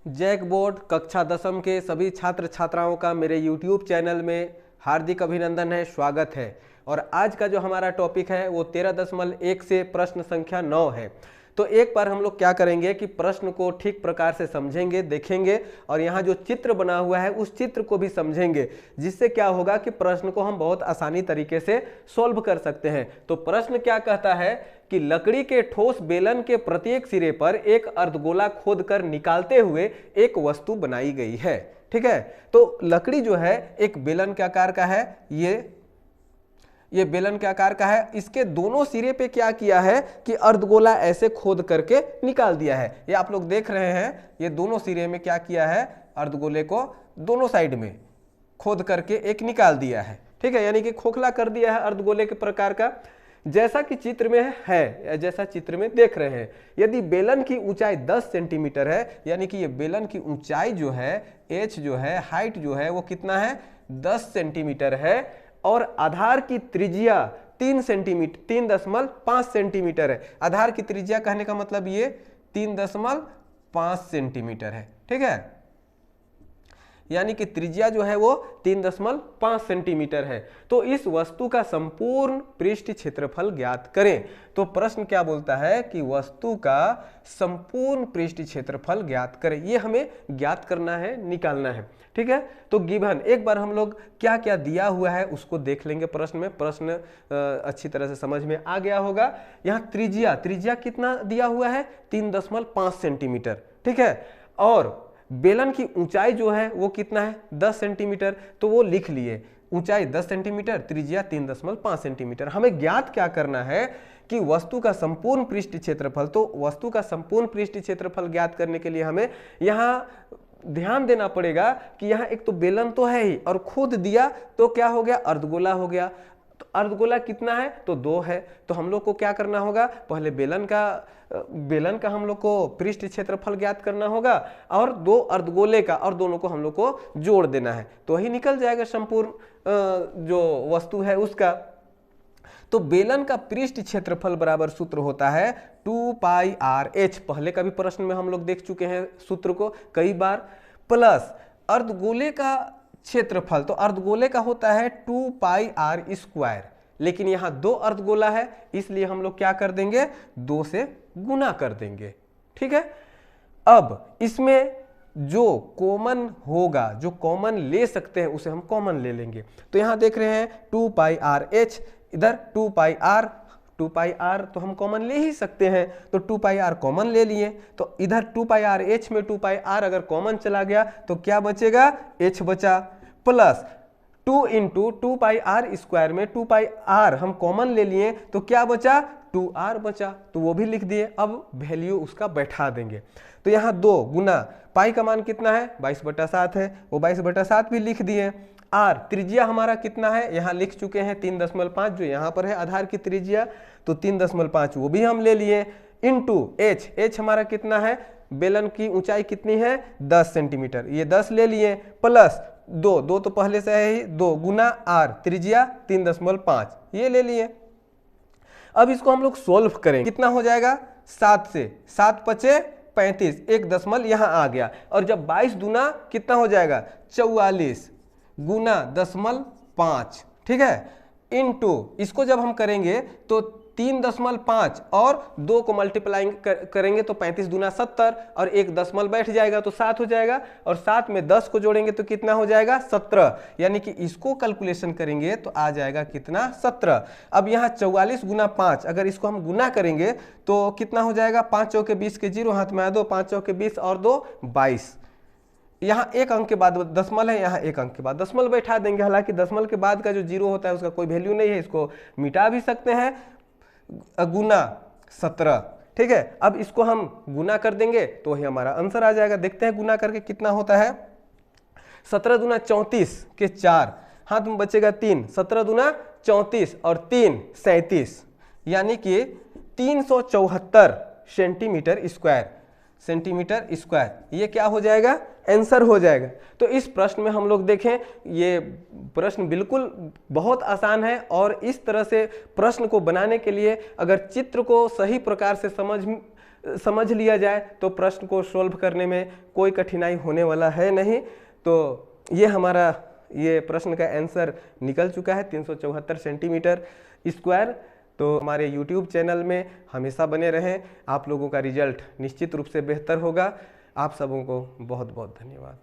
JAC board कक्षा 10वीं के सभी छात्र छात्राओं का मेरे YouTube चैनल में हार्दिक अभिनंदन है, स्वागत है। और आज का जो हमारा टॉपिक है वो 13.1 से प्रश्न संख्या 9 है। तो एक बार हम लोग क्या करेंगे कि प्रश्न को ठीक प्रकार से समझेंगे, देखेंगे और यहाँ जो चित्र बना हुआ है उस चित्र को भी समझेंगे, जिससे क्या होगा कि प्रश्न को हम बहुत आसानी तरीके से सॉल्व कर सकते हैं। तो प्रश्न क्या कहता है कि लकड़ी के ठोस बेलन के प्रत्येक सिरे पर एक अर्धगोला खोदकर निकालते हुए एक वस्तु बनाई गई है। ठीक है, तो लकड़ी जो है एक बेलन के आकार का है, ये बेलन के आकार का है। इसके दोनों सिरे पे क्या किया है कि अर्धगोला ऐसे खोद करके निकाल दिया है। ये आप लोग देख रहे हैं, ये दोनों सिरे में क्या किया है, अर्धगोले को दोनों साइड में खोद करके एक निकाल दिया है। ठीक है, यानी कि खोखला कर दिया है अर्धगोले के प्रकार का, जैसा कि चित्र में है, जैसा चित्र में देख रहे हैं। यदि बेलन की ऊंचाई 10 सेंटीमीटर है, यानी कि ये बेलन की ऊंचाई जो है, एच जो है, हाइट जो है वो कितना है, 10 सेंटीमीटर है। और आधार की त्रिज्या 3.5 सेंटीमीटर है। आधार की त्रिज्या कहने का मतलब ये 3.5 सेंटीमीटर है। ठीक है, यानी कि त्रिज्या जो है वो 3.5 सेंटीमीटर है। तो इस वस्तु का संपूर्ण पृष्ठ क्षेत्रफल ज्ञात करें। तो प्रश्न क्या बोलता है कि वस्तु का संपूर्ण पृष्ठ क्षेत्रफल ज्ञात करें। ये हमें ज्ञात करना है, निकालना है। ठीक है, तो गिवन एक बार हम लोग क्या क्या दिया हुआ है उसको देख लेंगे प्रश्न में। प्रश्न अच्छी तरह से समझ में आ गया होगा। यहाँ त्रिज्या कितना दिया हुआ है, 3.5 सेंटीमीटर। ठीक है, और बेलन की ऊंचाई जो है वो कितना है, 10 सेंटीमीटर। तो वो लिख लिए, ऊंचाई 10 सेंटीमीटर, त्रिज्या 3.5 सेंटीमीटर। हमें ज्ञात क्या करना है कि वस्तु का संपूर्ण पृष्ठ क्षेत्रफल। तो वस्तु का संपूर्ण पृष्ठ क्षेत्रफल ज्ञात करने के लिए हमें यहाँ ध्यान देना पड़ेगा कि यहाँ एक तो बेलन तो है ही, और खोद दिया तो क्या हो गया, अर्धगोला हो गया। तो अर्धगोला कितना है, तो 2 है। तो हम लोग को क्या करना होगा, पहले बेलन का हम लोग को पृष्ठ क्षेत्रफल ज्ञात करना होगा, और 2 अर्धगोले का, और दोनों को हम लोग को जोड़ देना है। तो ही निकल जाएगा संपूर्ण जो वस्तु है उसका। तो बेलन का पृष्ठ क्षेत्रफल बराबर सूत्र होता है 2πr(h). पहले का भी प्रश्न में हम लोग देख चुके हैं सूत्र को कई बार, प्लस अर्धगोले का क्षेत्रफल। तो अर्धगोले का होता है 2πr²। लेकिन यहाँ 2 अर्धगोला है, इसलिए हम लोग क्या कर देंगे, 2 से गुना कर देंगे। ठीक है, अब इसमें जो कॉमन होगा, जो कॉमन ले सकते हैं उसे हम कॉमन ले लेंगे। तो यहाँ देख रहे हैं 2πr(h), इधर 2πr तो हम कॉमन ले ही सकते हैं। तो 2πr कॉमन ले लिए, तो इधर 2πr(h) में 2πr अगर कॉमन चला गया तो क्या बचेगा, h बचा, प्लस 2 × 2πr² में 2πr हम कॉमन ले लिए तो क्या बचा, 2r बचा। तो वो भी लिख दिए। अब वैल्यू उसका बैठा देंगे। तो यहाँ 2 गुना पाई का मान कितना है, 22/7 है, वो 22/7 भी लिख दिए। आर त्रिज्या हमारा कितना है, यहाँ लिख चुके हैं 3.5, जो यहाँ पर है आधार की त्रिज्या, तो 3.5 वो भी हम ले लिए, इंटू एच हमारा कितना है, बेलन की ऊंचाई कितनी है, 10 सेंटीमीटर, ये 10 ले लिए, प्लस 2 तो पहले से है ही, 2 गुना आर त्रिज्या 3.5 ये ले लिए। अब इसको हम लोग सोल्व करें, कितना हो जाएगा, 7 से 7 पचे 35, एक दशमलव यहाँ आ गया। और जब 22 दूना कितना हो जाएगा, 44 गुना 0.5। ठीक है, इनटू इसको जब हम करेंगे तो 3.5 और 2 को मल्टीप्लाई करेंगे तो 35 दूना 70, और एक दशमलव बैठ जाएगा तो 7 हो जाएगा, और 7 में 10 को जोड़ेंगे तो कितना हो जाएगा, 17। यानी कि इसको कैलकुलेशन करेंगे तो आ जाएगा कितना, 17। अब यहाँ 44 गुना 5, अगर इसको हम गुना करेंगे तो कितना हो जाएगा, 5 चौके 20 के 0 हाथ में आ 2, 5 चौके 20 और 2 22। यहाँ एक अंक के बाद दशमलव है, यहाँ एक अंक के बाद दशमलव बैठा देंगे। हालांकि दशमलव के बाद का जो 0 होता है उसका कोई वैल्यू नहीं है, इसको मिटा भी सकते हैं, गुना 17। ठीक है, अब इसको हम गुना कर देंगे तो वही हमारा आंसर आ जाएगा। देखते हैं गुना करके कितना होता है, 17 दूना 34 के 4, हाथ में बचेगा 3, 17 दूना 34 और 3 37, यानी कि 374 सेंटीमीटर स्क्वायर। ये क्या हो जाएगा, आंसर हो जाएगा। तो इस प्रश्न में हम लोग देखें, ये प्रश्न बिल्कुल बहुत आसान है, और इस तरह से प्रश्न को बनाने के लिए अगर चित्र को सही प्रकार से समझ लिया जाए तो प्रश्न को सोल्व करने में कोई कठिनाई होने वाला है नहीं। तो ये हमारा ये प्रश्न का आंसर निकल चुका है 374 सेंटीमीटर स्क्वायर। तो हमारे YouTube चैनल में हमेशा बने रहें, आप लोगों का रिजल्ट निश्चित रूप से बेहतर होगा। आप सबों को बहुत बहुत धन्यवाद।